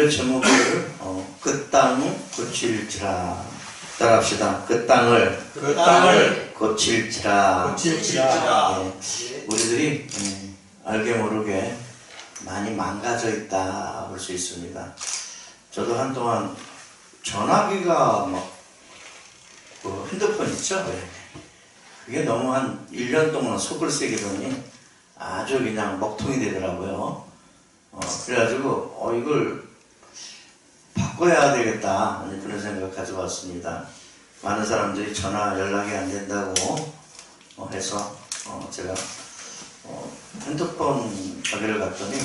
노래 제목을 그 땅 고칠지라. 따라합시다. 그 땅을 고칠지라. 예. 우리들이 알게 모르게 많이 망가져 있다 볼 수 있습니다. 저도 한동안 전화기가 그 핸드폰 있죠? 예. 그게 너무 한 1년 동안 속을 새기더니 아주 그냥 먹통이 되더라고요. 그래가지고 이걸 바꿔야 되겠다 그런 생각 가져왔습니다. 많은 사람들이 전화 연락이 안 된다고 해서 제가 핸드폰 가게를 갔더니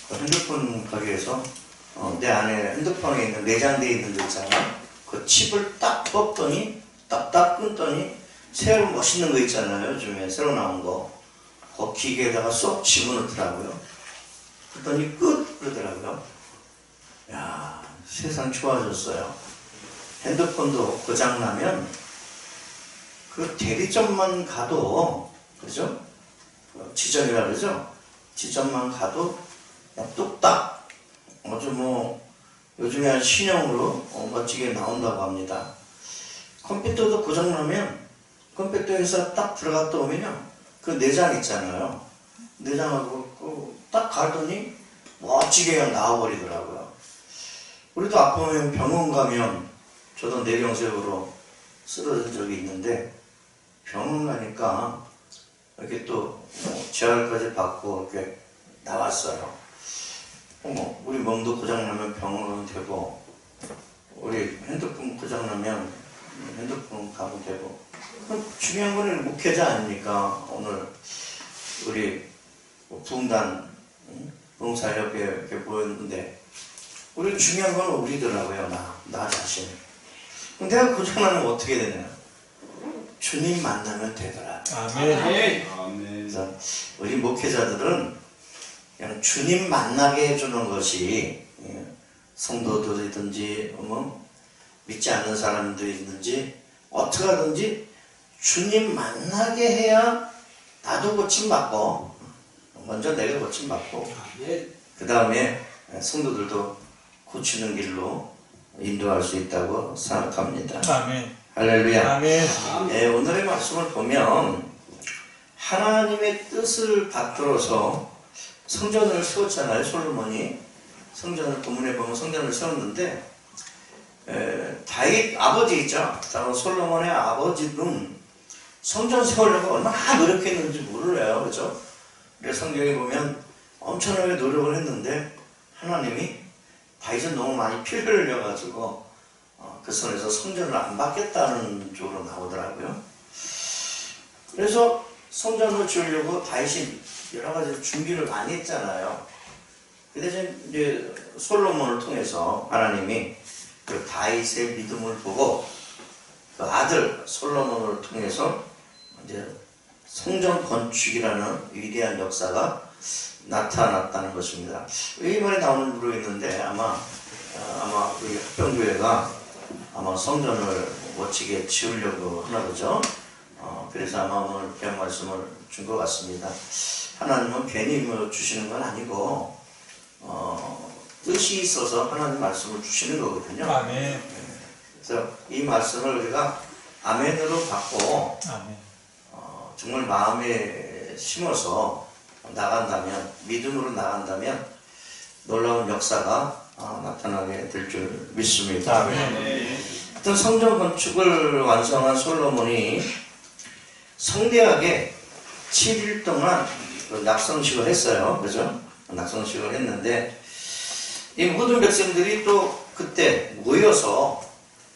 그 핸드폰 가게에서 내 안에 핸드폰에 있는 내장되어 있는 거 있잖아요. 그 칩을 딱 뽑더니 딱딱 끊더니 새로 멋있는 거 있잖아요. 요즘에 새로 나온 거. 그 기계에다가 쏙 집어넣더라고요. 그랬더니 끝! 그러더라고요. 야, 세상 좋아졌어요. 핸드폰도 고장나면 그 대리점만 가도, 그죠? 지점이라 그러죠? 지점만 가도 그냥 뚝딱 아주 요즘에 한 신형으로 멋지게 나온다고 합니다. 컴퓨터도 고장나면 컴퓨터에서 딱 들어갔다 오면요, 그 내장 있잖아요. 내장하고 딱 갈더니 멋지게 그냥 나와버리더라고요. 우리도 아프면 병원 가면, 저도 뇌경색으로 쓰러진 적이 있는데 병원 가니까 이렇게 또 재활까지 받고 이렇게 나왔어요. 우리 몸도 고장나면 병원 가면 되고, 우리 핸드폰 고장나면 핸드폰 가면 되고, 중요한 거는 목회자 아닙니까? 오늘 우리 부흥단 부흥사협회 이렇게 모였는데, 우리 중요한 건 우리더라고요. 나 자신. 내가 고장나면 어떻게 되냐? 주님 만나면 되더라. 아멘. 그래서 우리 목회자들은 그냥 주님 만나게 해주는 것이, 성도들이든지 믿지 않는 사람들이 있는지 어떻게 하든지 주님 만나게 해야 나도 고침받고, 먼저 내가 고침받고, 그 다음에 성도들도 고치는 길로 인도할 수 있다고 생각합니다. 아멘. 할렐루야. 아멘. 네, 오늘의 말씀을 보면 하나님의 뜻을 받들어서 성전을 세웠잖아요. 솔로몬이 성전을, 본문에 보면 성전을 세웠는데, 다윗 아버지 있죠. 솔로몬의 아버지는 성전 세우려고 얼마나 노력했는지 몰라요. 그죠? 그래서 성경에 보면 엄청나게 노력을 했는데 하나님이 다윗은 너무 많이 피를 흘려가지고 그 손에서 성전을 안 받겠다는 쪽으로 나오더라고요. 그래서 성전을 지으려고 다윗이 여러 가지 준비를 많이 했잖아요. 그 대신 이제 솔로몬을 통해서 하나님이 그 다윗의 믿음을 보고 그 아들 솔로몬을 통해서 이제 성전 건축이라는 위대한 역사가 나타났다는 것입니다. 이 말이 나오는 모르겠는데 아마 우리 합병교회가 아마 성전을 멋지게 지으려고 하나 보죠. 그래서 아마 오늘 그런 말씀을 준 것 같습니다. 하나님은 괜히 주시는 건 아니고 뜻이 있어서 하나님 말씀을 주시는 거거든요. 아멘. 그래서 이 말씀을 우리가 아멘으로 받고 정말 마음에 심어서 나간다면, 믿음으로 나간다면 놀라운 역사가 나타나게 될 줄 믿습니다. 하여튼 성전 건축을 완성한 솔로몬이 성대하게 7일 동안 낙성식을 했어요. 그죠? 낙성식을 했는데 이 모든 백성들이 또 그때 모여서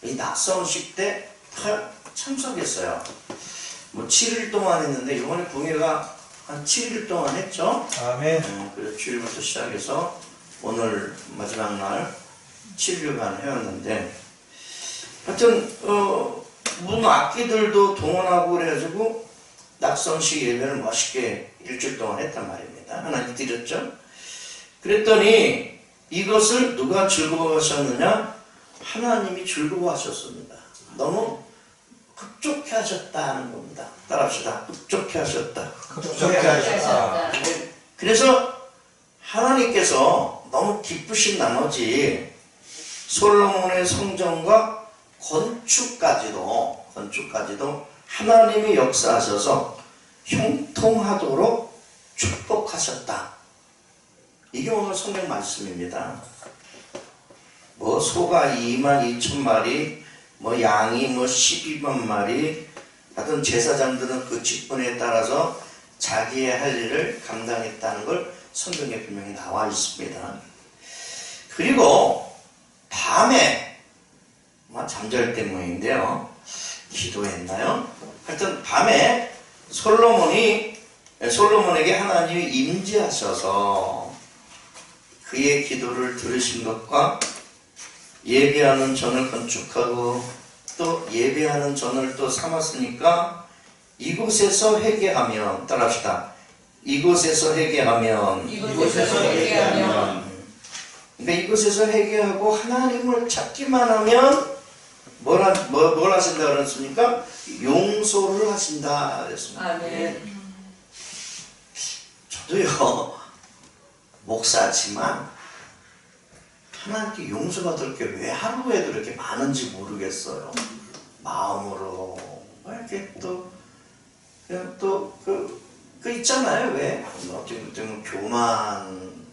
이 낙성식 때 다 참석했어요. 7일 동안 했는데 이번에 부흥회가 한 7일 동안 했죠. 아멘. 그래서 주일부터 시작해서 오늘 마지막 날 7일간 해왔는데, 하여튼 문 악기들도 동원하고 그래가지고 낙성식 예배를 멋있게 일주일 동안 했단 말입니다. 하나님 드렸죠. 그랬더니 이것을 누가 즐거워하셨느냐? 하나님이 즐거워하셨습니다. 너무 흡족해 하셨다는 겁니다. 따라합시다. 흡족해 하셨다. 흡족해 하셨다. 그래서 하나님께서 너무 기쁘신 나머지 솔로몬의 성전과 건축까지도 하나님이 역사하셔서 형통하도록 축복하셨다. 이게 오늘 성경 말씀입니다. 뭐 소가 22,000마리, 뭐 양이 뭐 12만 마리, 하여튼 제사장들은 그 직분에 따라서 자기의 할 일을 감당했다는 걸 성경에 분명히 나와 있습니다. 그리고 밤에 잠잘 때 모양인데요. 기도했나요? 하여튼 밤에 솔로몬에게 하나님이 임재하셔서 그의 기도를 들으신 것과 예배하는 전을 건축하고 또 예배하는 전을 또 삼았으니까 이곳에서 회개하면, 따라합시다. 이곳에서 회개하면 그러니까 이곳에서 회개하고 하나님을 찾기만 하면 뭘 하신다 그랬습니까? 용서를 하신다 그랬습니다. 아멘. 저도요 목사지만 하나님께 용서받을 게 왜 하루에도 이렇게 많은지 모르겠어요. 마음으로 이렇게 또 그냥 또 그 있잖아요. 왜 어떻게 보면 교만,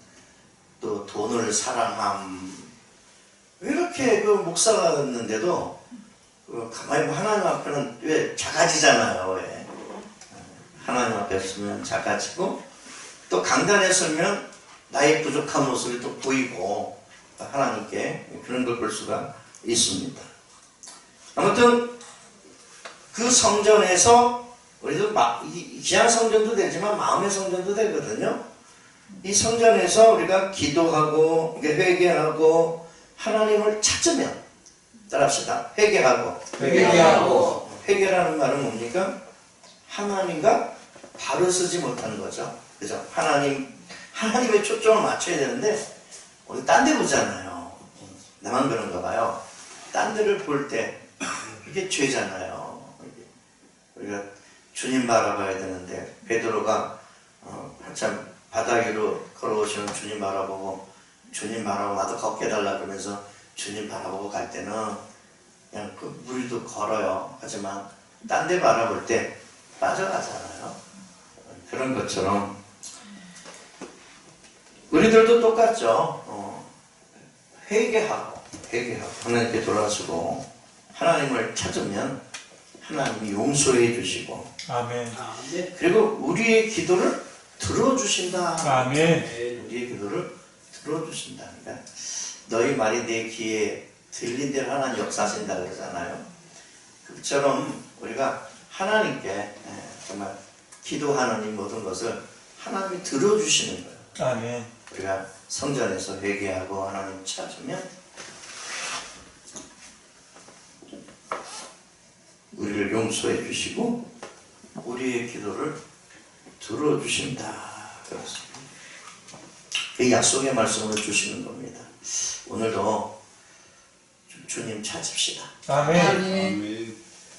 또 돈을 사랑함, 왜 이렇게 그 목사가 됐는데도 가만히 보면 하나님 앞에는 왜 작아지잖아요. 왜 하나님 앞에 서면 작아지고 또 강단에 서면 나의 부족한 모습이 또 보이고 하나님께 그런 걸 볼 수가 있습니다. 아무튼 그 성전에서 우리도 기한 성전도 되지만 마음의 성전도 되거든요. 이 성전에서 우리가 기도하고 회개하고 하나님을 찾으면, 따라합시다. 회개하고. 회개라는 말은 뭡니까? 하나님과 바로 서지 못하는 거죠. 그죠? 하나님의 초점을 맞춰야 되는데 우리 딴 데 보잖아요. 나만 그런가 봐요. 딴 데를 볼 때 이게 죄잖아요. 우리가 주님 바라봐야 되는데 베드로가 한참 바다 위로 걸어오시는 주님 바라보고 주님 바라보고 나도 걷게 해달라 그러면서 주님 바라보고 갈 때는 그냥 그 우리도 걸어요. 하지만 딴 데 바라볼 때 빠져가잖아요. 그런 것처럼 우리들도 똑같죠. 회개하고 하나님께 돌아서고 하나님을 찾으면 하나님이 용서해 주시고 아멘. 그리고 우리의 기도를 들어주신다. 아멘. 우리의 기도를 들어주신다. 그러니까 너희 말이 내 귀에 들린 대로 하나님 역사하신다 그러잖아요. 그처럼 우리가 하나님께 정말 기도하는 이 모든 것을 하나님이 들어주시는 거예요. 아멘. 우리가 성전에서 회개하고 하나님 찾으면 우리를 용서해 주시고 우리의 기도를 들어주신다. 그렇습니다. 그 약속의 말씀을 주시는 겁니다. 오늘도 주님 찾읍시다. 아멘.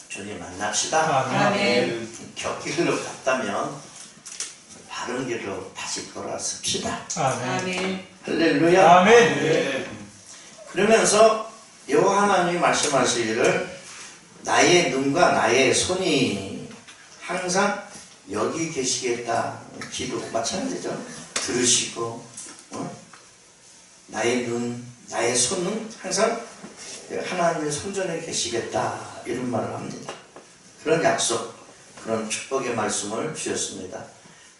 주님 만납시다. 아멘. 곁길로 갔다면 바른 길로 다시 돌아섭시다. 아멘. 할렐루야. 아멘. 그러면서 여호와 하나님이 말씀하시기를 나의 눈과 나의 손이 항상 여기 계시겠다. 기도 마찬가지죠. 들으시고 나의 눈, 나의 손은 항상 하나님의 손전에 계시겠다. 이런 말을 합니다. 그런 약속, 그런 축복의 말씀을 주셨습니다.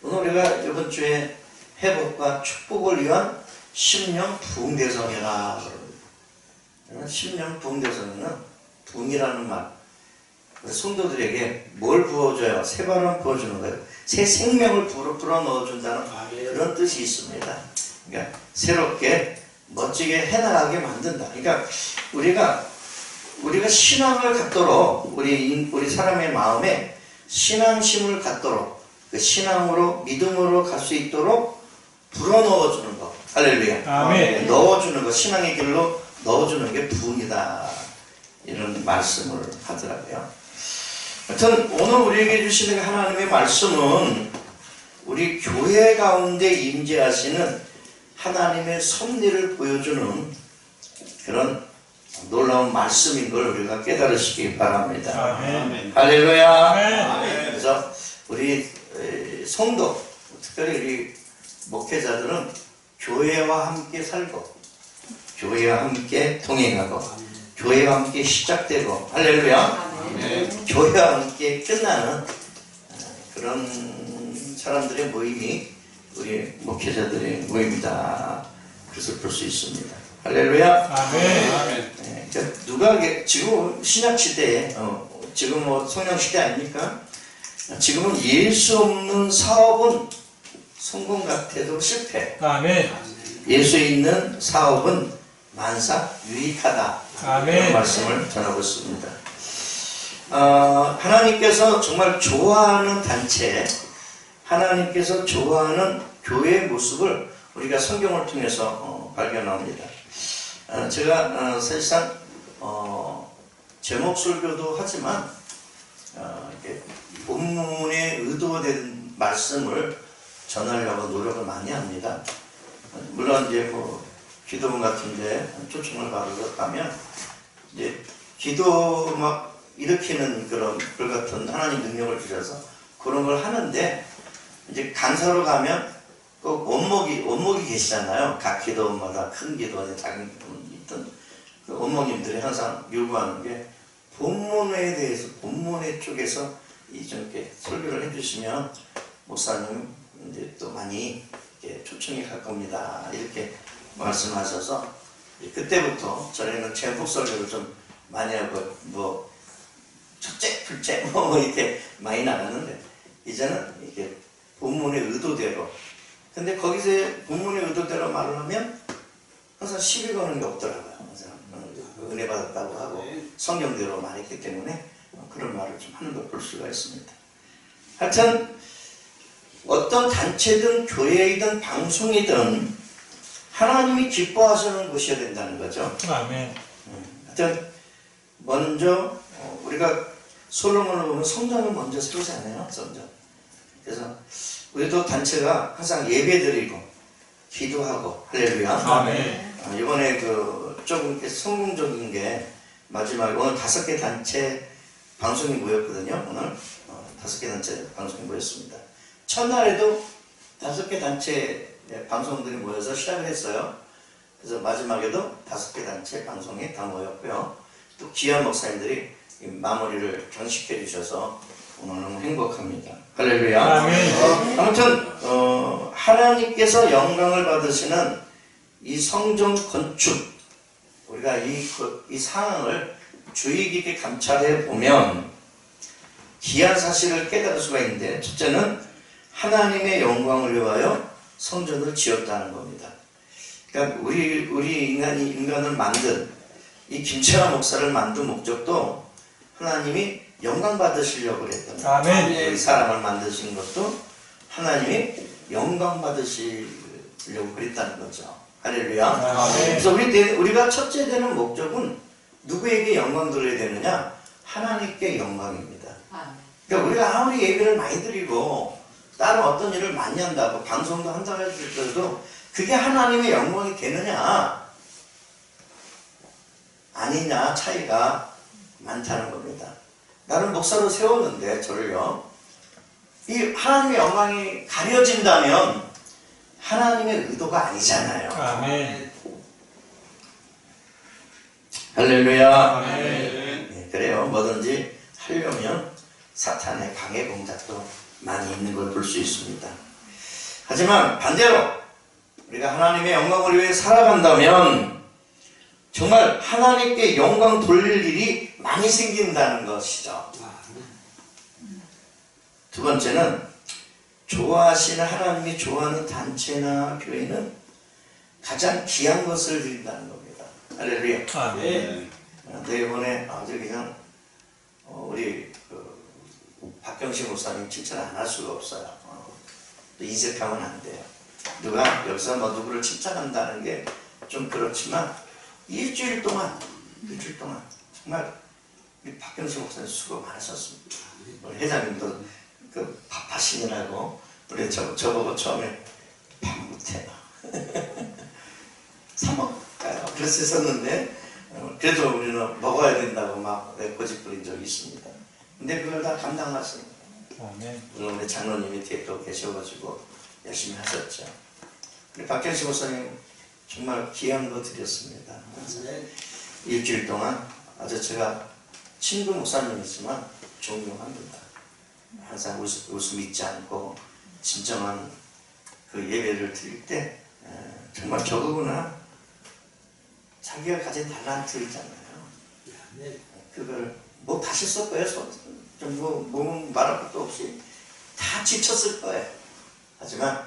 오늘 우리가 이번 주에 회복과 축복을 위한 심령 부흥대성회라. 심령 부흥대성회는 부흥이라는 말, 성도들에게 뭘 부어줘요? 새 바람 부어주는 거예요. 새 생명을 불어 넣어준다는 그런 뜻이 있습니다. 그러니까 새롭게 멋지게 해나가게 만든다. 그러니까 우리가 신앙을 갖도록 우리 사람의 마음에 신앙심을 갖도록 그 신앙으로 믿음으로 갈 수 있도록 불어 넣어주는 거. 할렐루야. 아멘. 넣어주는 거, 신앙의 길로 넣어주는 게 부흥이다. 이런 말씀을 하더라고요. 하여튼 오늘 우리에게 주시는 하나님의 말씀은 우리 교회 가운데 임재하시는 하나님의 섭리를 보여주는 그런 놀라운 말씀인 걸 우리가 깨달으시기 바랍니다. 아멘. 할렐루야. 아멘. 그래서 우리 성도, 특별히 우리 목회자들은 교회와 함께 살고 교회와 함께 동행하고 교회와 함께 시작되고 할렐루야. 아멘. 교회와 함께 끝나는 그런 사람들의 모임이 우리 목회자들의 모임이다. 그래서 볼 수 있습니다. 할렐루야. 아멘. 네, 그러니까 누가 지금 신약 시대에 지금 뭐 성령 시대 아닙니까? 지금은 예수 없는 사업은 성공 같아도 실패. 아멘. 예수 있는 사업은 만사 유익하다. 아멘. 그런 말씀을 전하고 있습니다. 하나님께서 정말 좋아하는 단체, 하나님께서 좋아하는 교회의 모습을 우리가 성경을 통해서 발견합니다. 제가 사실상 제목 설교도 하지만 이렇게 본문에 의도된 말씀을 전하려고 노력을 많이 합니다. 물론 이제 뭐 기도문 같은데 초청을 받으러 가면 이제 기도 막 일으키는 그런 글 같은 하나님 능력을 주셔서 그런 걸 하는데 이제 강사로 가면 꼭 원목이 계시잖아요. 각 기도마다 큰 기도원에 작은 기도원이 있던 그 원목님들이 항상 요구하는 게 본문에 대해서 본문의 쪽에서 좀 이렇게 설교를 해주시면 목사님 이제 또 많이 이렇게 초청이 갈 겁니다. 이렇게 말씀하셔서 그때부터 전에는 제목 설교를 좀 많이 하고 뭐 첫째, 둘째 뭐 이렇게 많이 나갔는데 이제는 이렇게 본문의 의도대로. 근데 거기서 본문의 의도대로 말을 하면 항상 시비 거는 게 없더라고요. 은혜 받았다고 하고 성경대로 말했기 때문에 그런 말을 좀 하는 걸 볼 수가 있습니다. 하여튼 어떤 단체든 교회이든 방송이든 하나님이 기뻐하시는 곳이어야 된다는 거죠. 아멘. 하여튼 먼저 우리가 솔로몬을 보면 성전을 먼저 세우잖아요. 성전. 그래서 우리도 단체가 항상 예배드리고 기도하고 할렐루야. 아멘. 이번에 조금 이렇게 성공적인 게 마지막에 오늘 5개 단체 방송이 모였거든요. 오늘 5개 단체 방송이 모였습니다. 첫날에도 5개 단체 방송들이 모여서 시작을 했어요. 그래서 마지막에도 5개 단체 방송에 다 모였고요. 또 귀한 목사님들이 마무리를 장식해 주셔서 오늘 너무 행복합니다. 할렐루야. 아멘. 아무튼 하나님께서 영광을 받으시는 이 성전 건축 우리가 이 상황을 주의 깊게 감찰해 보면 귀한 사실을 깨달을 수가 있는데 첫째는 하나님의 영광을 위하여 성전을 지었다는 겁니다. 그러니까 우리 인간을 만든 이 김채화 목사를 만든 목적도 하나님이 영광 받으시려고 그랬던 거예요. 아멘. 우리 사람을 만드신 것도 하나님이 영광 받으시려고 그랬다는 거죠. 할렐루야. 아멘. 그래서 우리가 첫째 되는 목적은 누구에게 영광 돌려야 되느냐? 하나님께 영광입니다. 그러니까 우리가 아무리 예배를 많이 드리고 다른 어떤 일을 많이 한다고 방송도 한다고 해도 그게 하나님의 영광이 되느냐? 아니냐 차이가 많다는 겁니다. 나는 목사로 세웠는데 저를요. 이 하나님의 영광이 가려진다면 하나님의 의도가 아니잖아요. 아멘. 할렐루야. 아멘. 네, 그래요. 뭐든지 하려면 사탄의 방해 공작도 많이 있는 걸 볼 수 있습니다. 하지만 반대로 우리가 하나님의 영광을 위해 살아간다면 정말 하나님께 영광 돌릴 일이 많이 생긴다는 것이죠. 두 번째는 좋아하시는 하나님이 좋아하는 단체나 교회는 가장 귀한 것을 드린다는 겁니다. 할렐루야. 아멘. 이번에 아주 그냥 우리 박경식 목사님 칭찬 안 할 수가 없어요. 또 인색하면 안 돼요. 누가 여기서 뭐 누구를 칭찬한다는 게 좀 그렇지만 일주일 동안 정말 우리 박경식 목사님 수고 많으셨습니다. 우리 회장님도 바쁘시느라고 우리 저보고 처음에 밥 못해요. 그랬었는데 그래도 우리는 먹어야 된다고 막 고집 부린 적이 있습니다. 근데 그걸 다 감당하십니다. 아멘. 물론 우리 장로님이 뒤에 또 계셔가지고 열심히 하셨죠. 우리 박현식 목사님 정말 귀한 거 드렸습니다. 일주일 동안 아주 제가 친구 목사님이지만 존경합니다. 항상 웃음 잊지 않고 진정한 그 예배를 드릴 때 정말 저거구나. 자기가 가진 달란트 있잖아요. 그걸 뭐 다시 쓸 거예요. 몸은 말할 것도 없이 다 지쳤을 거예요. 하지만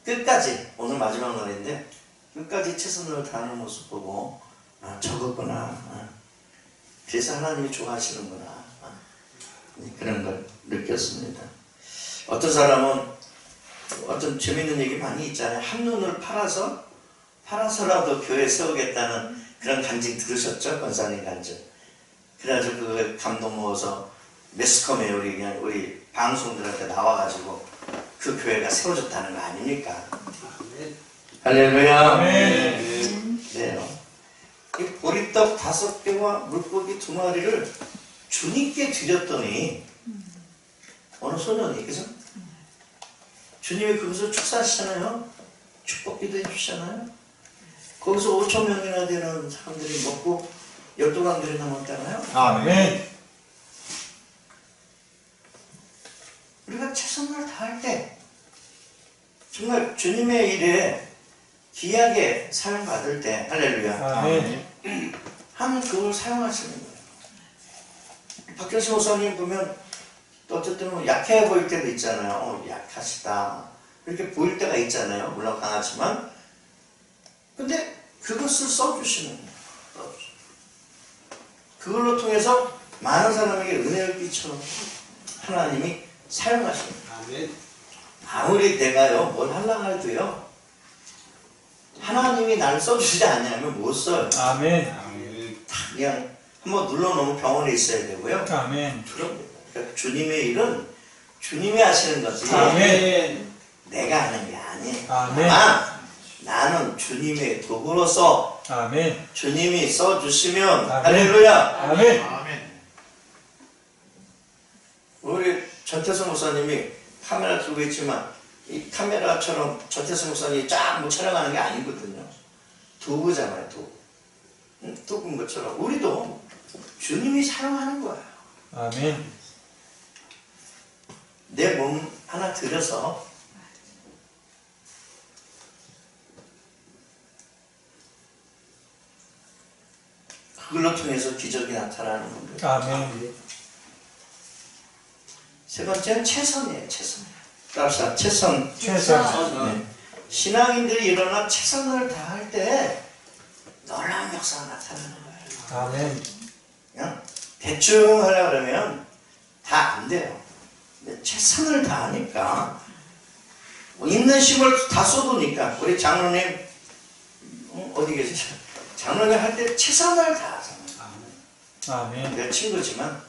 끝까지 오늘 마지막 날인데 끝까지 최선을 다하는 모습 보고 저거구나. 그래서 하나님이 좋아하시는구나. 그런 걸 느꼈습니다. 어떤 사람은 어떤 재밌는 얘기 많이 있잖아요. 한눈을 팔아서라도 교회 세우겠다는 그런 간증 들으셨죠? 권사님 간증. 그래가지고 그 감동 먹어서 매스컴에 우리 방송들한테 나와가지고 그 교회가 세워졌다는 거 아닙니까? 할렐루야. 네요. 이 보리떡 5개와 물고기 2마리를 주님께 드렸더니 어느 소년이, 그죠? 주님이 그것을 축사하시잖아요. 축복기도 해주시잖아요. 거기서 5,000명이나 되는 사람들이 먹고 12강들이 남았잖아요. 아멘. 우리가 최선을 다할 때 정말 주님의 일에 귀하게 사용받을 때 할렐루야. 아멘. 하면 그걸 사용하시는 거예요. 박현수 목사님 보면 또 어쨌든 약해 보일 때도 있잖아요. 약하시다. 이렇게 보일 때가 있잖아요. 물론 강하지만. 근데 그것을 써주시는 거예요. 그걸로 통해서 많은 사람에게 은혜를 끼쳐 하나님이 사용하시는 거예요. 아무리 내가요 뭘 하려고 해도요 하나님이 나를 써주지 않냐면 못 써요. 아멘. 그냥 한번 눌러놓으면 병원에 있어야 되고요. 아멘. 그러니까 주님의 일은 주님이 하시는 거지 아멘. 내가 하는 게 아니에요. 아멘. 나는 주님의 도구로서 아멘. 주님이 써주시면 아멘. 할렐루야. 아멘. 우리 전태성 목사님이 카메라 들고 있지만 이 카메라처럼 전태성 목사님이 쫙 촬영하는 게 아니거든요. 도구잖아요. 도구인 것처럼 우리도 주님이 사용하는 거예요. 아멘. 내 몸 하나 들여서 그걸로 통해서 기적이 나타나는 겁니다. 아멘. 세 번째는 최선이에요. 최선. 따라서 최선. 최선. 네. 신앙인들이 일어나 최선을 다할 때 놀라운 역사가 나타나는 거예요. 아멘. 그냥 대충 하려고 그러면 다 안 돼요. 근데 최선을 다하니까 있는 힘을 다 쏟으니까 우리 장로님 어디 계시죠? 장로님 할 때 최선을 다하잖아요. 아멘. 내 친구지만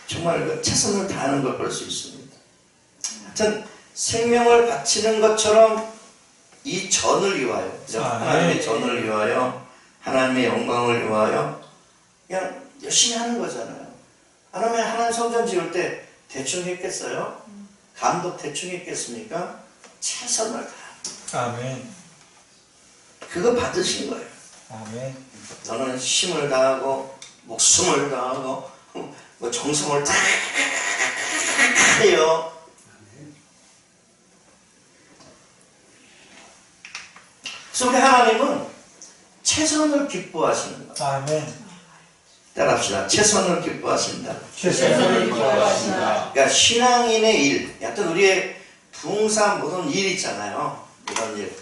정말 그 최선을 다하는 걸 볼 수 있습니다. 하여튼 생명을 바치는 것처럼 이 전을 위하여, 그죠? 하나님의 전을 위하여, 하나님의 영광을 위하여 그냥 열심히 하는 거잖아요. 하나님 성전 지을 때 대충 했겠어요? 감독 대충 했겠습니까? 최선을 다. 아멘. 그거 받으신 거예요. 아멘. 너는 힘을 다하고 목숨을 다하고 뭐 정성을 다 해요. 그래서 우리 하나님은 최선을 기뻐하시는 거예요. 아멘. 따라합시다. 최선을 기뻐하신다. 최선을 기뻐하신다. 그러니까 신앙인의 일, 약간 우리의 부흥사 모든 일 있잖아요. 이런 일.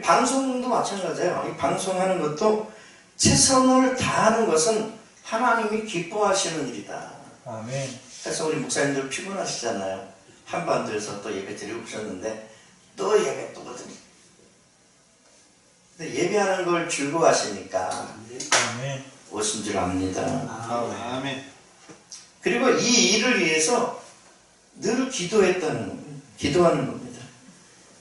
방송도 마찬가지예요. 이 방송하는 것도 최선을 다하는 것은 하나님이 기뻐하시는 일이다. 아멘. 그래서 우리 목사님들 피곤하시잖아요. 한반도에서 또 예배 드리고 오셨는데 또 예배 또 거든요. 근데 예배하는 걸 즐거워하시니까 아멘. 오신 줄 압니다. 아멘. 그리고 이 일을 위해서 늘 기도했다는 겁니다. 기도하는 겁니다.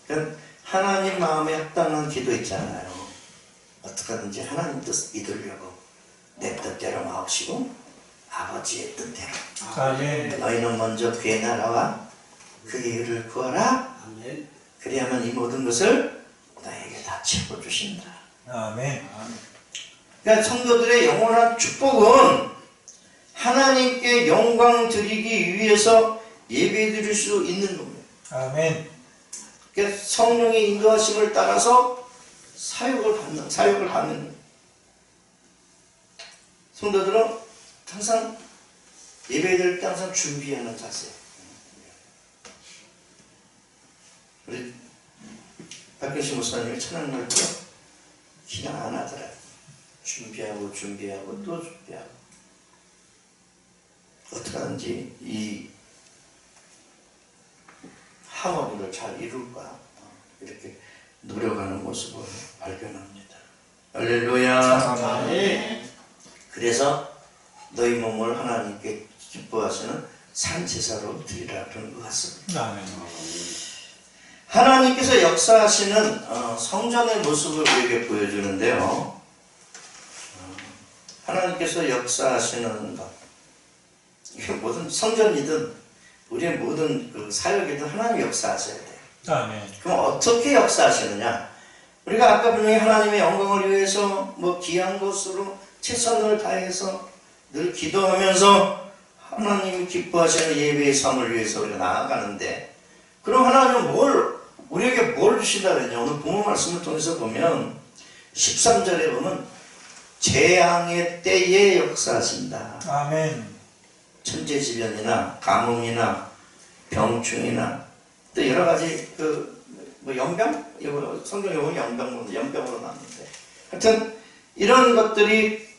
그러니까 하나님 마음에 합당한 기도 있잖아요. 어떻게든지 하나님 뜻을 이루려고 내 뜻대로 마옵시고 아버지의 뜻대로 아멘. 너희는 먼저 그의 나라와 그의 의를 구하라. 아멘. 그래야만 이 모든 것을 너에게 다 채워주신다. 아멘. 그러니까 성도들의 영원한 축복은 하나님께 영광 드리기 위해서 예배 드릴 수 있는 겁니다. 아멘. 그러니까 성령의 인도하심을 따라서 사역을 받는 겁니다. 성도들은 항상 예배 드릴 때 항상 준비하는 자세. 우리 박경신 목사님이 찬양할 때 기강 안 하더라. 준비하고 또 준비하고 어떻게 하는지 이 하모니를 잘 이룰까 이렇게 노력하는 모습을 발견합니다. 할렐루야. 아멘. 그래서 너희 몸을 하나님께 기뻐하시는 산제사로 드리라 그런 것 같습니다. 아멘. 하나님께서 역사하시는 성전의 모습을 우리에게 보여주는데요. 하나님께서 역사하시는 것, 이게 모든 성전이든 우리의 모든 그 사역이든 하나님이 역사하셔야 돼요. 아멘. 그럼 어떻게 역사하시느냐? 우리가 아까 분명히 하나님의 영광을 위해서 뭐 귀한 것으로 최선을 다해서 늘 기도하면서 하나님이 기뻐하시는 예배의 삶을 위해서 우리가 나아가는데, 그럼 하나님은 우리에게 뭘 주신다 그랬냐? 오늘 본문 말씀을 통해서 보면 13절에 보면 재앙의 때에 역사하신다. 아멘. 천재지변이나 가뭄이나 병충이나 또 여러 가지 뭐 연병? 이거 성경에 보면 연병으로 나왔는데, 하여튼 이런 것들이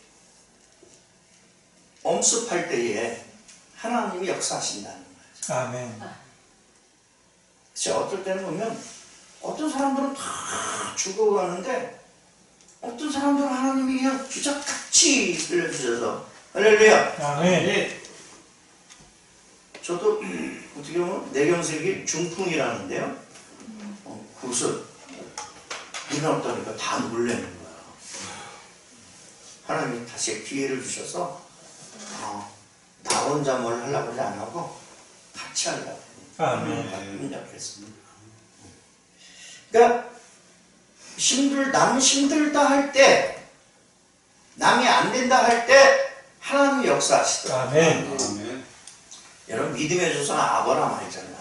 엄습할 때에 하나님이 역사하신다는 거예요. 아멘. 그래서 어떨 때는 보면 어떤 사람들은 다 죽어가는데 어떤 사람들은 하나님이 그냥 주작같이 들려주셔서 할렐루야. 아멘. 저도 어떻게 보면 내경색이 중풍이라는데요. 그것을 눈이 없다니까 다 놀라는 거예요. 하나님이 다시 기회를 주셔서 나 혼자 뭘 하려고 하지 안 하고 같이 하려고 협력했습니다. 그러니까 남이 힘들다 할 때, 남이 안 된다 할 때 하나님이 역사하시더라고요. 아멘. 아멘. 여러분 믿음의 조상 아브라함 알잖아요.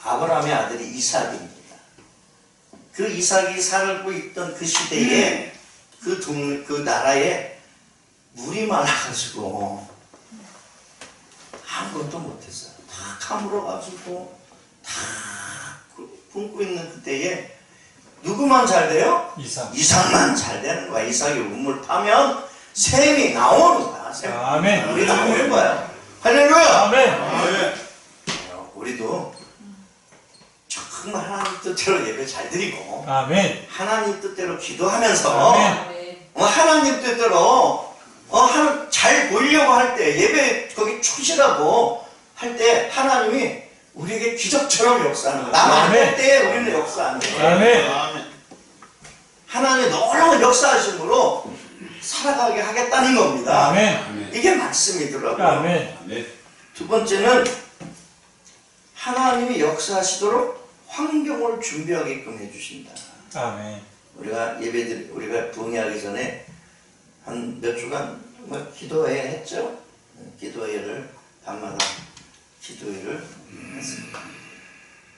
아브라함의 아들이 이삭입니다. 그 이삭이 살고 있던 그 시대에 그 나라에 물이 많아가지고 아무것도 못했어요. 다 가물어가지고 다 굶고 있는 그때에 누구만 잘 돼요? 이삭만 잘 되는 거야. 이삭이 우물 파면 샘이 나오는 거야. 샘. 아멘. 우리도 한번 해봐요. 할렐루야. 아멘. 아멘. 우리도 정말 하나님 뜻대로 예배 잘 드리고 아멘. 하나님 뜻대로 기도하면서 아멘. 하나님 뜻대로 잘 보이려고 할 때, 예배 거기 충실하고 할 때 하나님이 우리에게 기적처럼 역사하는 거야. 나만 할 때 우리는 역사하는 거야. 아멘. 하나님의 놀라운 역사하심으로 살아가게 하겠다는 겁니다. 아멘. 이게 말씀이더라고요. 아멘. 아멘. 두 번째는 하나님이 역사하시도록 환경을 준비하게끔 해주신다. 아멘. 우리가 부흥회하기 전에 한 몇 주간 기도회 했죠. 기도회를 밤마다 기도회를 했습니다.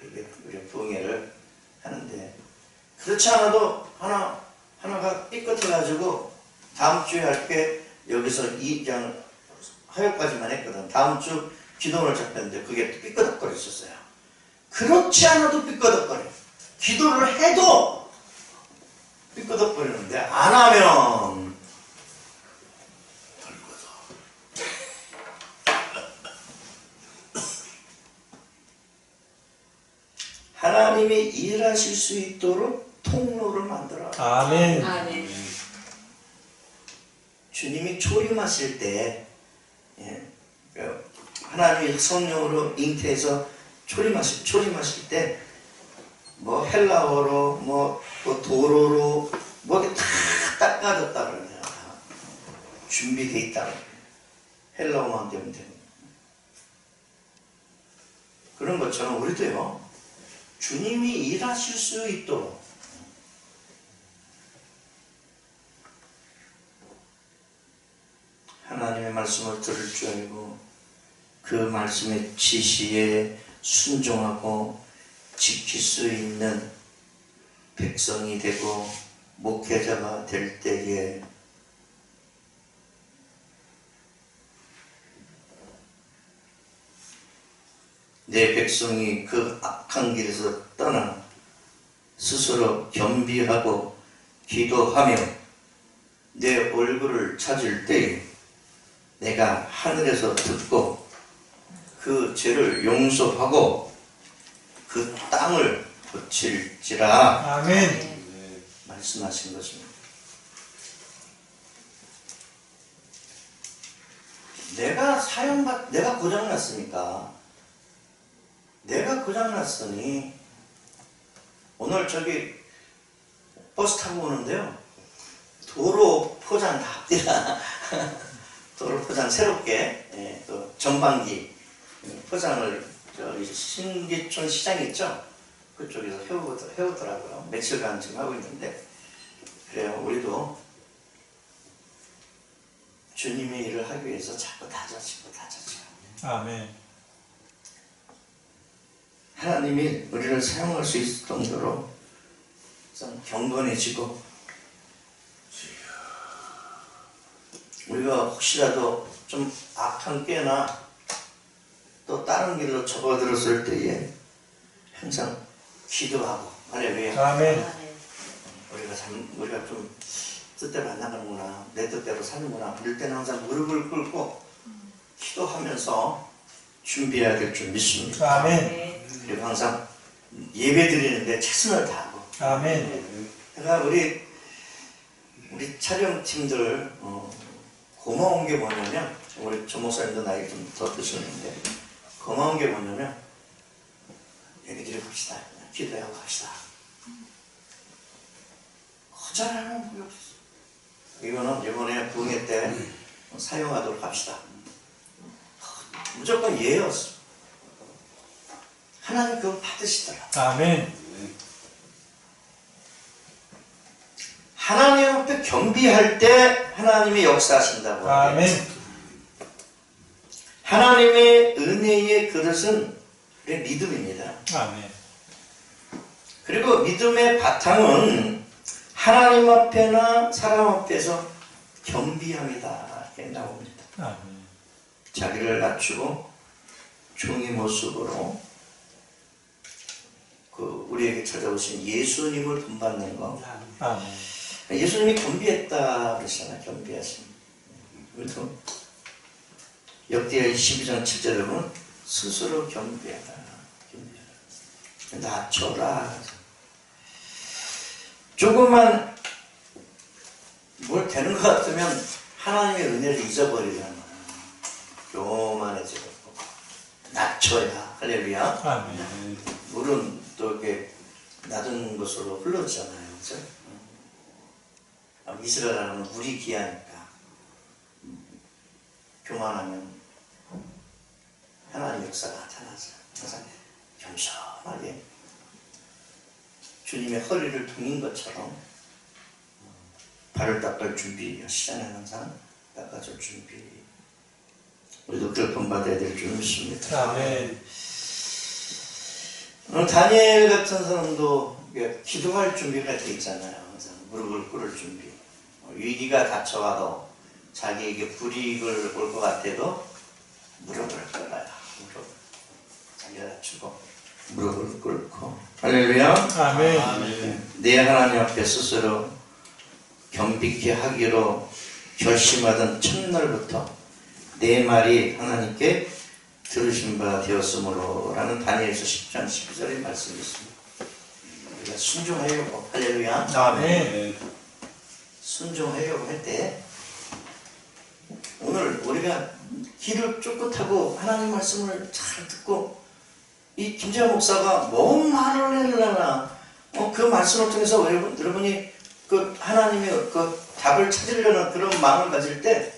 우리 부흥회를 하는데, 그렇지 않아도 하나가 삐끗해가지고 다음 주에 할 게 여기서 그냥 화요까지만 했거든. 다음 주 기도를 잡혔는데 그게 삐끗거렸었어요. 그렇지 않아도 삐끗거려. 기도를 해도 삐끗거리는데 안 하면 하나님이 일하실 수 있도록 통로를 만들어. 아멘. 아멘. 주님이 초림하실 때, 하나님이 성령으로 잉태해서 초림하실 때, 뭐 헬라어로, 뭐 도로로, 뭐 이렇게 다 닦아졌다 그러네요. 다 준비돼 있다. 헬라어만 되면 되는 그런 것처럼 우리도요. 주님이 일하실 수 있도록 하나님의 말씀을 들을 줄 알고 그 말씀의 지시에 순종하고 지킬 수 있는 백성이 되고 목회자가 될 때에 내 백성이 그 악한 길에서 떠나 스스로 겸비하고 기도하며 내 얼굴을 찾을 때에 내가 하늘에서 듣고 그 죄를 용서하고 그 땅을 고칠지라 아멘. 말씀하신 것입니다. 내가 고장났으니까 내가 고장났으니 오늘 저기 버스 타고 오는데요. 도로 포장 다 합니다. 도로 포장 새롭게 또 전반기 포장을 저기 신기촌 시장 있죠? 그쪽에서 해오더라고요. 며칠간 지금 하고 있는데 그래요. 우리도 주님의 일을 하기 위해서 자꾸 다져지고 아멘. 하나님이 우리를 사용할 수 있을 정도로 좀 경건해지고 우리가 혹시라도 좀 악한 꾀나 또 다른 길로 접어들었을 때에 항상 기도하고 할렐루야. 아멘. 우리가 좀 뜻대로 안 나가는구나, 내 뜻대로 사는구나 이럴 때는 항상 무릎을 꿇고 기도하면서 준비해야 될 줄 믿습니다. 아멘. 그리고 항상 예배 드리는데 최선을 다하고 아멘. 그러니까 우리 촬영팀들 고마운 게 뭐냐면 우리 조 목사님도 나이 좀 더 드셨는데 고마운 게 뭐냐면 얘기들이 갑시다. 기도하고 갑시다. 거절하는 법이 없어. 이거는 이번에 부흥회 때 사용하도록 합시다. 무조건 예였어. 하나님 그거 받으시더라. 아멘. 하나님 앞에 겸비할 때 하나님이 역사하신다고. 아멘. 하나님의 은혜의 그릇은 우리의 믿음입니다. 아멘. 그리고 믿음의 바탕은 하나님 앞에나 사람 앞에서 겸비함이다. 이렇게 나옵니다. 아멘. 자기를 낮추고 종의 모습으로 우리에게 찾아오신 예수님을 본받는 거. 아멘. 예수님이 겸비했다 그러잖아요. 겸비하심. 그래서 역대하 12장 7절에 보면 스스로 겸비하다. 낮춰라. 조금만 뭘 되는 것 같으면 하나님의 은혜를 잊어버리잖아. 요만해지고 낮춰야. 할렐루야. 아멘. 물은 또 이렇게 낮은 곳으로 흘러지잖아요. 그죠? 이스라엘은 물이 귀하니까 교만하면 하나님 역사가 나타나죠. 그래서 겸손하게 주님의 허리를 동인 것처럼 발을 닦을 준비, 시간에 항상 닦아줄 준비. 우리도 그걸 본받아야 될 줄 믿습니다. 아멘. 다니엘 같은 사람도 기도할 준비가 돼 있잖아요. 그래서 무릎을 꿇을 준비. 위기가 닥쳐와도 자기에게 불이익을 올 것 같아도 무릎을 꿇어야. 자기가 낮추고 무릎을 꿇고. 할렐루야. 아멘. 내 하나님 앞에 스스로 겸비케 하기로 결심하던 첫날부터 내 말이 하나님께 들으신 바 되었으므로 라는 다니엘서 10장 12절의 말씀이 있습니다. 우리가 순종하려고. 할렐루야. 아멘. 순종하려고 할 때 오늘 우리가 길을 쫓고 하나님 말씀을 잘 듣고 이 김재환 목사가 뭔 말을 하려나 그 말씀을 통해서 여러분이 그 하나님의 그 답을 찾으려는 그런 마음을 가질 때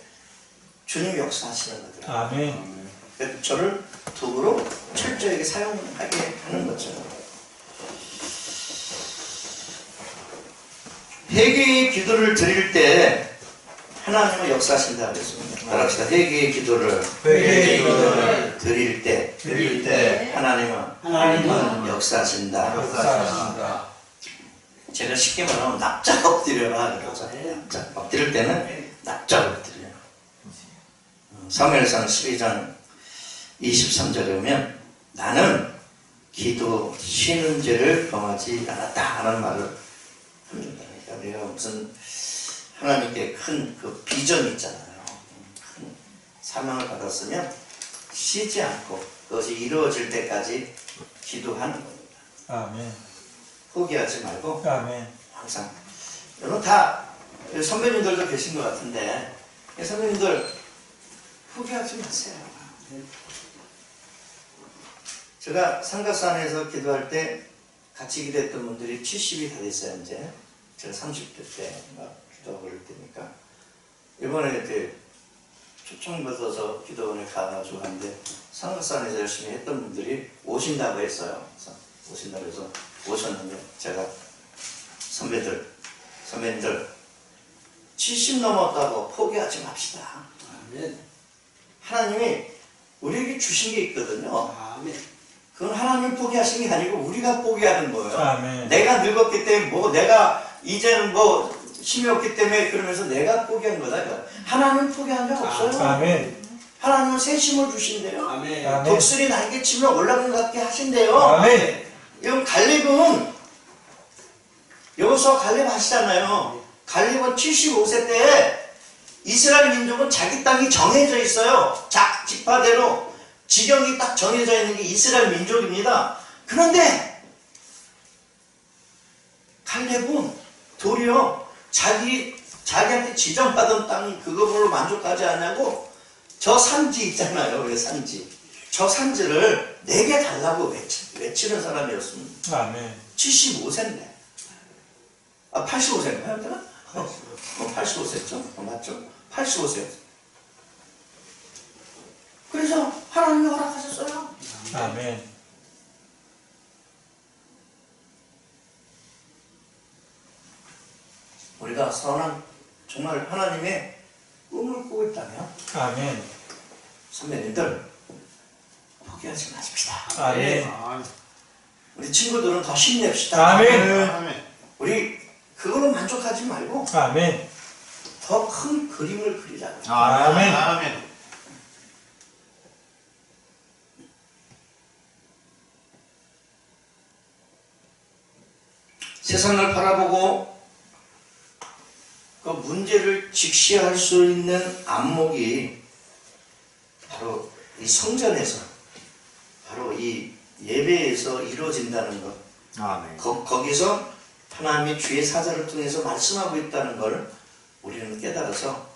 주님이 역사하시는 거더라고요. 아멘. 그래서 저를 도구로 철저하게 사용하게 하는 거죠. 회개의 기도를 드릴 때 하나님은 역사하신다 그랬습니다. 따라합시다. 회개의 기도를 회개의 기도를 드릴 때 드릴 때 하나님은 역사하신다. 역사하신다. 제가 쉽게 말하면 납작 엎드려라 그러죠. 납작 엎드릴 때는 납작 엎드려요. 사무엘상 12장 23절에 보면 나는 기도 쉬는 죄를 범하지 않았다 하는 말을 합니다. 그러니까 우리가 무슨 하나님께 큰 그 비전이 있잖아요. 큰 사명을 받았으면 쉬지 않고 그것이 이루어질 때까지 기도하는 겁니다. 아멘. 포기하지 말고 아멘. 항상. 여러분 다 선배님들도 계신 것 같은데 선배님들 포기하지 마세요. 제가 상가산에서 기도할 때 같이 기도했던 분들이 70이 다 됐어요. 이제 제가 30대 때 기도하고 그럴 때니까 이번에 이제 초청받아서 기도원에 가가지고 하는데 상가산에서 열심히 했던 분들이 오신다고 했어요. 그래서 오신다고 해서 오셨는데 제가 선배님들 70 넘었다고 포기하지 맙시다. 하나님이 우리에게 주신 게 있거든요. 그건 하나님이 포기하신 게 아니고 우리가 포기하는 거예요. 아멘. 내가 늙었기 때문에 뭐 내가 이제는 뭐 힘이 없기 때문에 그러면서 내가 포기한 거다. 하나님은 포기한 적 없어요. 아멘. 하나님은 새 힘을 주신대요. 아멘. 독수리 날개 치면 올라간 것 같게 하신대요. 아멘. 이건 갈렙은 여호수아 갈렙 아시잖아요. 갈렙은 75세 때 이스라엘 민족은 자기 땅이 정해져 있어요. 작 지파대로 지경이 딱 정해져 있는 게 이스라엘 민족입니다. 그런데 갈렙은 도리어 자기한테 지정받은 땅 그거로 만족하지 않냐고 저 산지 있잖아요. 왜 산지? 저 산지를 내게 달라고 외치는 사람이었습니다. 아멘. 75세인데. 85세인가요? 내가? 85세죠? 맞죠? 85세였어요. 그래서 하나님이 허락하셨어요. 아멘. 우리가 선한 정말 하나님의 꿈을 꾸고 있다면 아멘. 선배님들 포기하지 마십시다. 아멘. 우리 친구들은 더 힘냅시다. 아멘. 우리 그걸로 만족하지 말고 아멘. 더 큰 그림을 그리자고요. 아멘. 세상을 바라보고 그 문제를 직시할 수 있는 안목이 바로 이 성전에서 바로 이 예배에서 이루어진다는 것. 아멘. 거기서 하나님이 주의 사자를 통해서 말씀하고 있다는 걸 우리는 깨달아서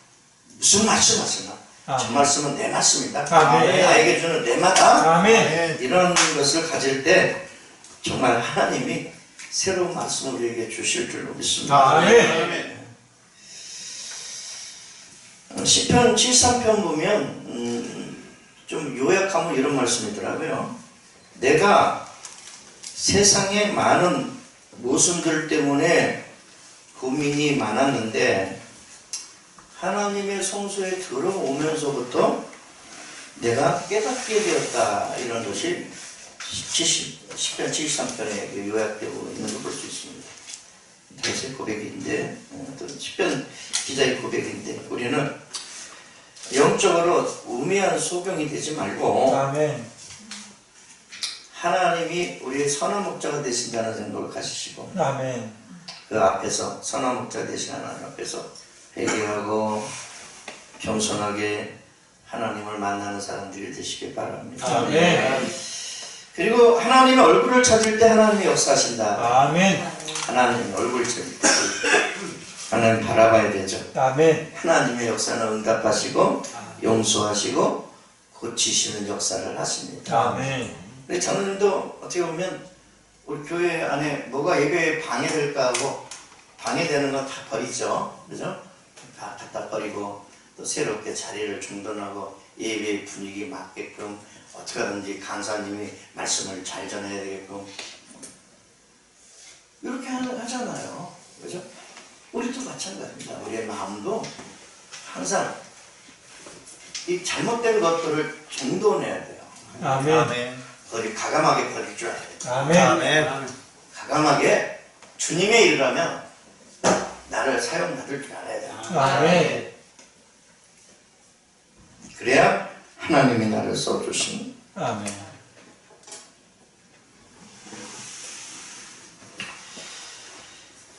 무슨 말씀하시나 저 아멘. 말씀은 내 말씀이다. 아멘. 나에게 주는 내 마다 아멘. 이런 것을 가질 때 정말 하나님이 새로운 말씀을 우리에게 주실 줄로 믿습니다. 아멘. 시편 73편 보면 좀 요약하면 이런 말씀이더라고요. 내가 세상의 많은 모순들 때문에 고민이 많았는데 하나님의 성소에 들어오면서부터 내가 깨닫게 되었다. 이런 것이 시편 73편에 요약되고 있는 걸 볼 수 있습니다. 다윗의 고백인데 또 시편 기자의 고백인데 우리는 영적으로 우매한 소경이 되지 말고 아멘. 하나님이 우리의 선한 목자가 되신다는 생각을 가지시고 아멘. 그 앞에서 선한 목자 되신 하나님 앞에서 회개하고 겸손하게 하나님을 만나는 사람들이 되시길 바랍니다. 아멘. 그리고 하나님의 얼굴을 찾을 때 하나님이 역사하신다. 아멘. 하나님의 얼굴을 찾을 때 하나님 바라봐야 되죠. 아멘. 하나님의 역사는 응답하시고 용서하시고 고치시는 역사를 하십니다. 아멘. 근데 저는도 어떻게 보면 우리 교회 안에 뭐가 예배에 방해될까 하고 방해되는 건 다 버리죠. 그죠? 다 갖다 버리고 또 새롭게 자리를 중단하고 예배의 분위기 맞게끔 어떻게 하든지 강사님이 말씀을 잘 전해야 되게끔 이렇게 하잖아요. 그죠? 우리도 마찬가지입니다. 우리의 마음도 항상 이 잘못된 것들을 정돈해야 돼요. 아멘. 어디 가감하게 버릴 줄 알아야 돼요. 아멘. 가감하게 주님의 일이라면 나를 사용받을 줄 알아야 돼요. 아멘. 그래야 하나님이 나를 써주신 아멘.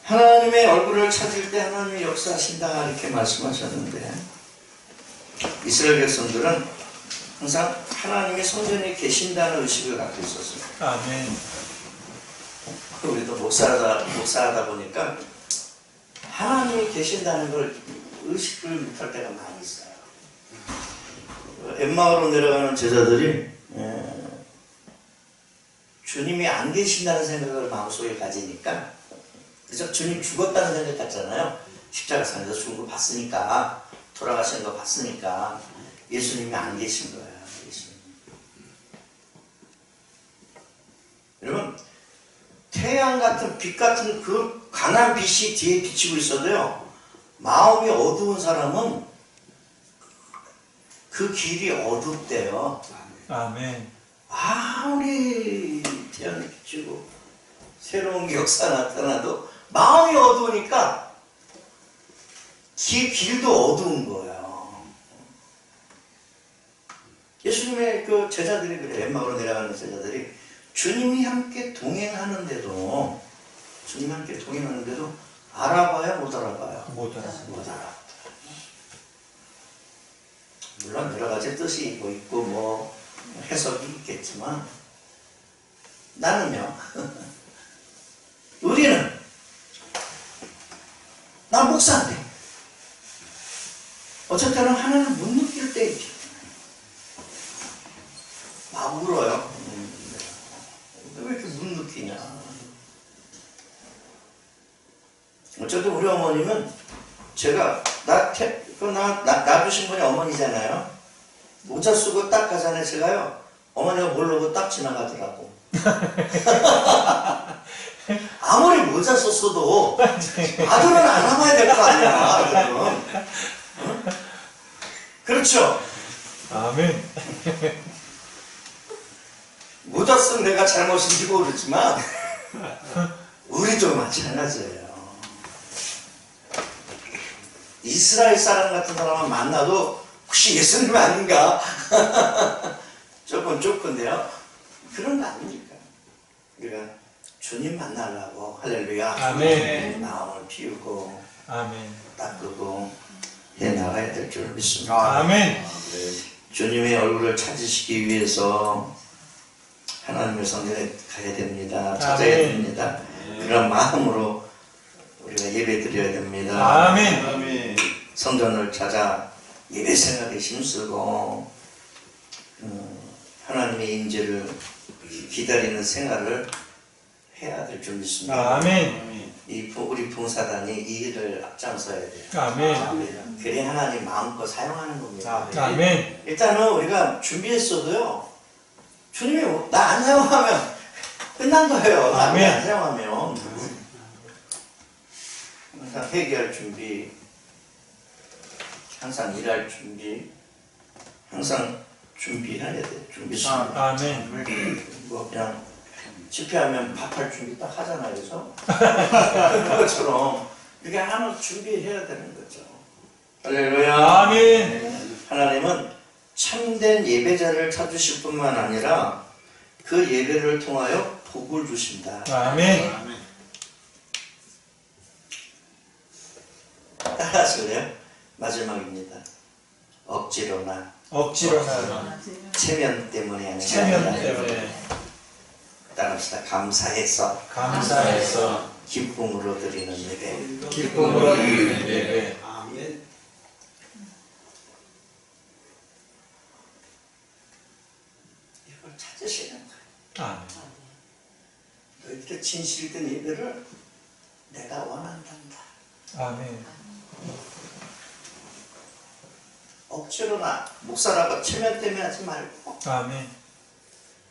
하나님의 얼굴을 찾을 때 하나님이 역사하신다 이렇게 말씀하셨는데 이스라엘 백성들은 항상 하나님의 성전에 계신다는 의식을 갖고 있었어요. 아멘. 우리도 목사하다 보니까 하나님이 계신다는 걸 의식을 못할 때가 많이 있어요. 엠마오로 내려가는 제자들이 주님이 안 계신다는 생각을 마음속에 가지니까 그래서 주님 죽었다는 생각 같잖아요. 십자가상에서 죽은 거 봤으니까 돌아가신 거 봤으니까 예수님이 안 계신 거예요. 예수님. 여러분 태양 같은 빛 같은 그 강한 빛이 뒤에 비치고 있어도요 마음이 어두운 사람은 그 길이 어둡대요. 아멘. 아무리 태양이 비치고 새로운 역사 나타나도 마음이 어두우니까 길도 어두운 거예요. 예수님의 그 제자들이 그래. 엠마오로 내려가는 제자들이 주님이 함께 동행하는데도 알아봐야 못 알아봐요. 못 알아. 못 알아. 물론 여러 가지 뜻이 있고 뭐 해석이 있겠지만 나는요 우리는 나 목사인데 어쩔 때는 하나님을 못 느낄 때 있죠. 막 울어요. 왜 이렇게 못 느끼냐. 어쨌든 우리 어머님은 제가 놔주신 분이 어머니잖아요. 모자 쓰고 딱 가잖아요. 제가요 어머니가 모르고 딱 지나가더라고. 아무리 모자 썼어도 아들은 알아봐야 될 거 아니야. 아들은. 응? 그렇죠. 아멘. 모자 쓴 내가 잘못인지 모르지만 우리도 마찬가지예요. 이스라엘 사람 같은 사람을 만나도 혹시 예수님 아닌가? 조금 좁은데요. 그런 거 아닙니까? 우리가 주님 만나려고 할렐루야 아멘. 마음을 비우고 아멘. 닦고 해 나가야 될 줄 믿습니다. 아멘. 주님의 얼굴을 찾으시기 위해서 하나님의 성전에 가야 됩니다. 찾아야 아멘. 됩니다. 그런 마음으로 우리가 예배 드려야 됩니다. 아멘. 아멘. 성전을 찾아 예배 생활에 힘쓰고 하나님의 인재를 기다리는 생활을 해야 될 줄 믿습니다. 아멘. 우리 봉사단이 이 일을 앞장서야 돼요. 아멘. 그래 하나님 마음껏 사용하는 겁니다. 아멘. 일단은 우리가 준비했어도요. 주님이 나 안 사용하면 끝난 거예요. 나 아멘. 안 사용하면 항상 회개할 준비, 항상 일할 준비, 항상 준비해야 돼요. 준비. 아멘. 뭐 그냥 집회하면 밥할 준비 딱 하잖아요. 그래서 그것처럼 이렇게 하나 준비해야 되는 거죠. 할렐루야. 아멘. 하나님은 참된 예배자를 찾으실 뿐만 아니라 그 예배를 통하여 복을 주신다. 아멘. 따라하실래요? 마지막입니다. 억지로나 체면 때문에 아니라 체면 때문에 따라합시다. 감사해서 감사해서 기쁨으로 드리는 예배. 기쁨으로 드리는 예배. 아멘. 이걸 찾으시는 거예요. 아멘. 이렇게 진실된 예배를 내가 원한단다. 아멘. 억지로나 목사라고 체면 때문에 하지 말고 아멘.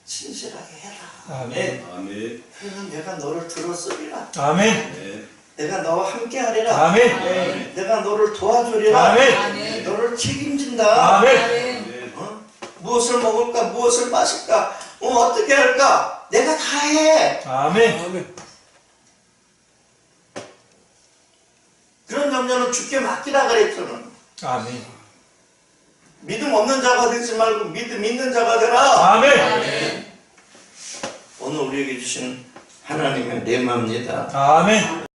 진실하게 해라. 아멘. 아멘. 그러면 내가 너를 들어쓰리라. 아멘. 네. 내가 너와 함께 하리라. 아멘. 내가 너를 도와주리라. 아멘. 너를 책임진다. 아멘. 어? 무엇을 먹을까? 무엇을 마실까? 어떻게 할까? 내가 다 해. 아멘. 그런 염려는 주께 맡기라 그랬잖아. 아멘. 믿음 없는 자가 되지 말고 믿음 있는 자가 되라. 아멘. 오늘 우리에게 주신 하나님의 레마입니다. 아멘.